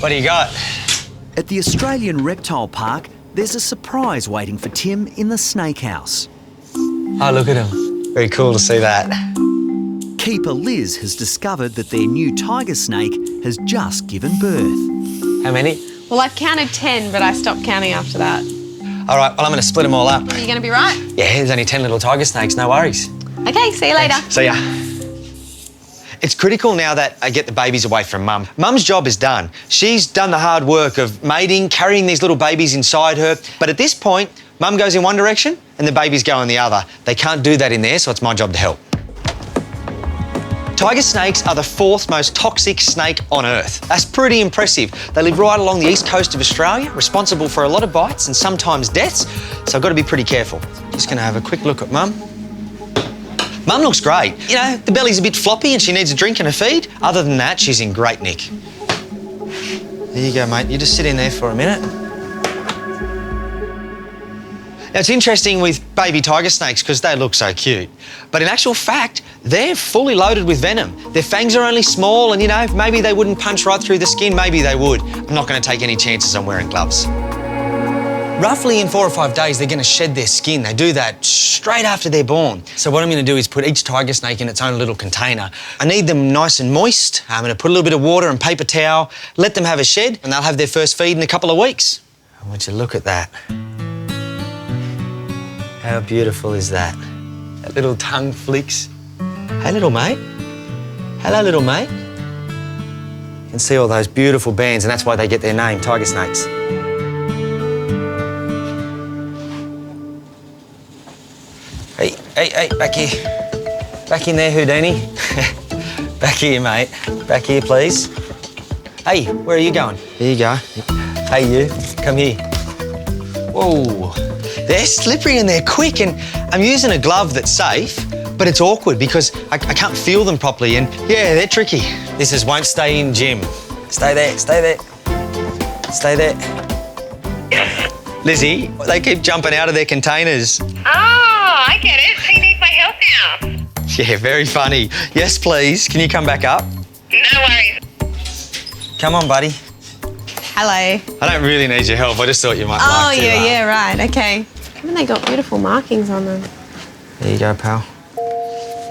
What do you got? At the Australian Reptile Park, there's a surprise waiting for Tim in the snake house. Oh, look at him. Very cool to see that. Keeper Liz has discovered that their new tiger snake has just given birth. How many? Well, I've counted 10, but I stopped counting after that. All right, well, I'm going to split them all up. Are you going to be right? Yeah, there's only 10 little tiger snakes, no worries. Okay, see you later. See ya. It's critical now that I get the babies away from Mum. Mum's job is done. She's done the hard work of mating, carrying these little babies inside her. But at this point, Mum goes in one direction and the babies go in the other. They can't do that in there, so it's my job to help. Tiger snakes are the 4th most toxic snake on Earth. That's pretty impressive. They live right along the east coast of Australia, responsible for a lot of bites and sometimes deaths, so I've got to be pretty careful. Just going to have a quick look at Mum. Mum looks great. You know, the belly's a bit floppy and she needs a drink and a feed. Other than that, she's in great nick. There you go, mate. You just sit in there for a minute. Now, it's interesting with baby tiger snakes because they look so cute. But in actual fact, they're fully loaded with venom. Their fangs are only small and, you know, maybe they wouldn't punch right through the skin, maybe they would. I'm not going to take any chances on wearing gloves. Roughly in 4 or 5 days, they're going to shed their skin. They do that straight after they're born. So what I'm going to do is put each tiger snake in its own little container. I need them nice and moist. I'm going to put a little bit of water and paper towel, let them have a shed, and they'll have their first feed in a couple of weeks. I want you to look at that. How beautiful is that? That little tongue flicks. Hey, little mate. Hello, little mate. You can see all those beautiful bands, and that's why they get their name, tiger snakes. Hey, back here. Back in there, Houdini. Back here, mate. Back here, please. Hey, where are you going? Here you go. Hey, you, come here. Whoa. They're slippery and they're quick, and I'm using a glove that's safe, but it's awkward because I can't feel them properly, and yeah, they're tricky. This is won't stay in gym. Stay there, stay there. Stay there. Lizzie, they keep jumping out of their containers. Oh, I get it. So you need my help now. Yeah, very funny. Yes, please. Can you come back up? No worries. Come on, buddy. Hello. I don't really need your help. I just thought you might like to. Oh, yeah, right, okay. Haven't they got beautiful markings on them? There you go, pal.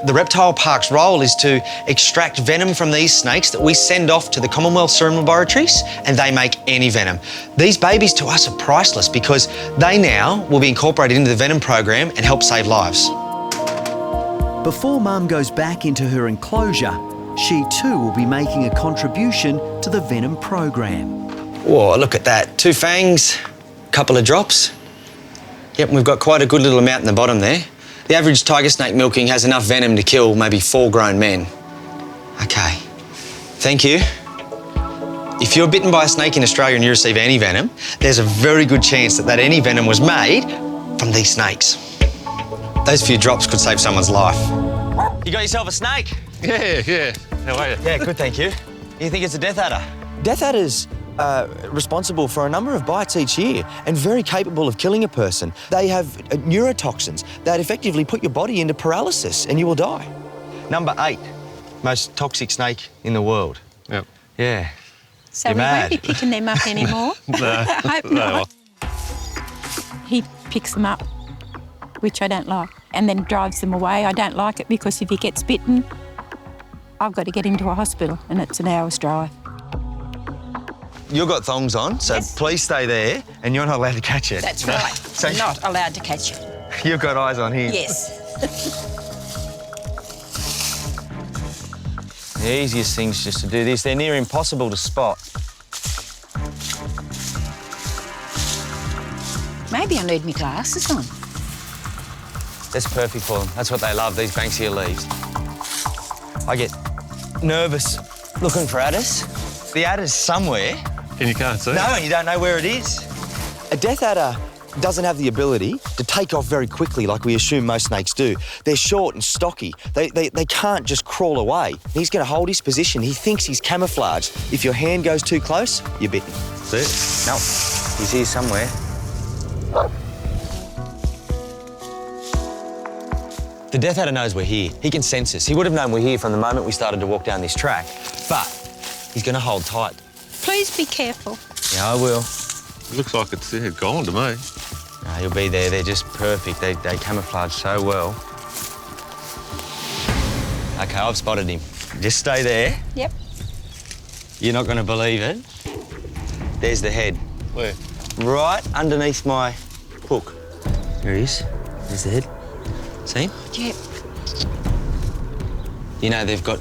The Reptile Park's role is to extract venom from these snakes that we send off to the Commonwealth Serum Laboratories, and they make any venom. These babies to us are priceless because they now will be incorporated into the venom program and help save lives. Before Mum goes back into her enclosure, she too will be making a contribution to the venom program. Whoa, look at that. 2 fangs, couple of drops. Yep, we've got quite a good little amount in the bottom there. The average tiger snake milking has enough venom to kill maybe 4 grown men. Okay, thank you. If you're bitten by a snake in Australia and you receive any venom, there's a very good chance that any venom was made from these snakes. Those few drops could save someone's life. You got yourself a snake? Yeah. How are you? Yeah, good, thank you. You think it's a death adder? Death adders responsible for a number of bites each year and very capable of killing a person. They have neurotoxins that effectively put your body into paralysis and you will die. Number 8, most toxic snake in the world. Yep. Yeah. So You're we mad. won't be picking them up anymore. No. I hope not. He picks them up, which I don't like, and then drives them away. I don't like it because if he gets bitten, I've got to get him to a hospital and it's an hour's drive. You've got thongs on, so Yes. please stay there and you're not allowed to catch it. That's right. So- I'm not allowed to catch it. You've got eyes on him. Yes. The easiest thing's just to do this. They're near impossible to spot. Maybe I need my glasses on. That's perfect for them. That's what they love, these Banksia leaves. I get nervous looking for adders. The adder's somewhere. And you can't see? No, and you don't know where it is. A death adder doesn't have the ability to take off very quickly like we assume most snakes do. They're short and stocky. They can't just crawl away. He's going to hold his position. He thinks he's camouflaged. If your hand goes too close, you're bitten. See it? No, he's here somewhere. The death adder knows we're here. He can sense us. He would have known we're here from the moment we started to walk down this track, but he's going to hold tight. Please be careful. Yeah, I will. It looks like it's gone to me. No, he'll be there. They're just perfect. They camouflage so well. OK, I've spotted him. Just stay there. Yep. You're not going to believe it. There's the head. Where? Right underneath my hook. There he is. There's the head. See him? Yep. You know, they've got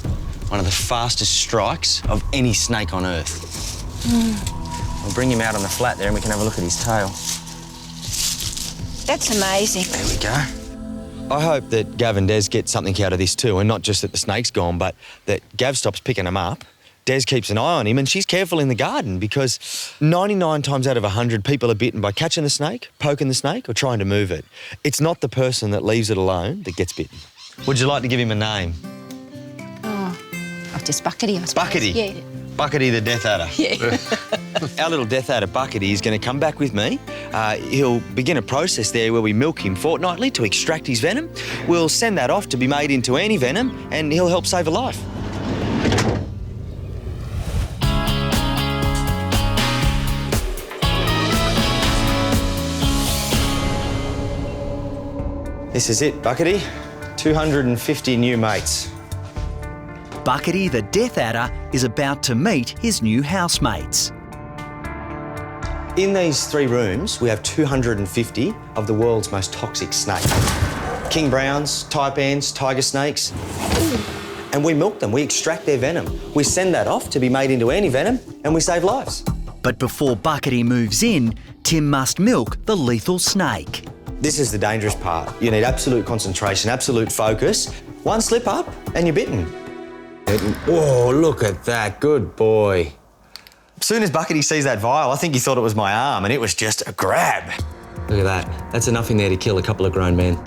one of the fastest strikes of any snake on Earth. I'll bring him out on the flat there and we can have a look at his tail. That's amazing. There we go. I hope that Gav and Des get something out of this too, and not just that the snake's gone, but that Gav stops picking them up, Des keeps an eye on him, and she's careful in the garden because 99 times out of 100 people are bitten by catching the snake, poking the snake, or trying to move it. It's not the person that leaves it alone that gets bitten. Would you like to give him a name? Just Buckety, I suppose. Buckety? Yeah. Buckety the Death Adder. Yeah. Our little Death Adder Buckety is going to come back with me. He'll begin a process there where we milk him fortnightly to extract his venom. We'll send that off to be made into anti-venom and he'll help save a life. This is it, Buckety. 250 new mates. Buckety the Death Adder is about to meet his new housemates. In these 3 rooms, we have 250 of the world's most toxic snakes. King browns, taipans, tiger snakes. And we milk them, we extract their venom. We send that off to be made into anti-venom and we save lives. But before Buckety moves in, Tim must milk the lethal snake. This is the dangerous part. You need absolute concentration, absolute focus. One slip up and you're bitten. Whoa, look at that, good boy. As soon as Buckety sees that vial, I think he thought it was my arm and it was just a grab. Look at that, that's enough in there to kill a couple of grown men.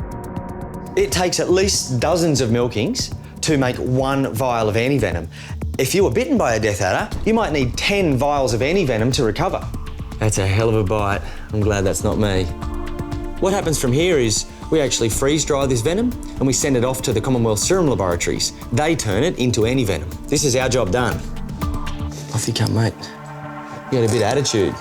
It takes at least dozens of milkings to make 1 vial of anti-venom. If you were bitten by a death adder, you might need 10 vials of anti-venom to recover. That's a hell of a bite. I'm glad that's not me. What happens from here is we actually freeze dry this venom and we send it off to the Commonwealth Serum Laboratories. They turn it into anti-venom. This is our job done. Off you come, mate. You got a bit of attitude.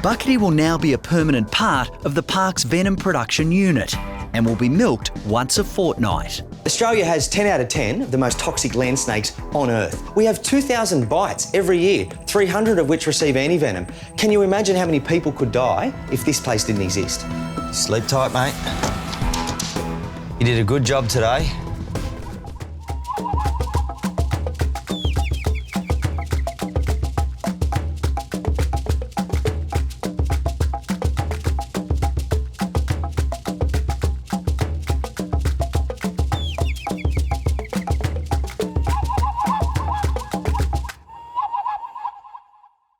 Buckety will now be a permanent part of the park's venom production unit and will be milked once a fortnight. Australia has 10 out of 10 of the most toxic land snakes on Earth. We have 2,000 bites every year, 300 of which receive anti-venom. Can you imagine how many people could die if this place didn't exist? Sleep tight, mate. You did a good job today.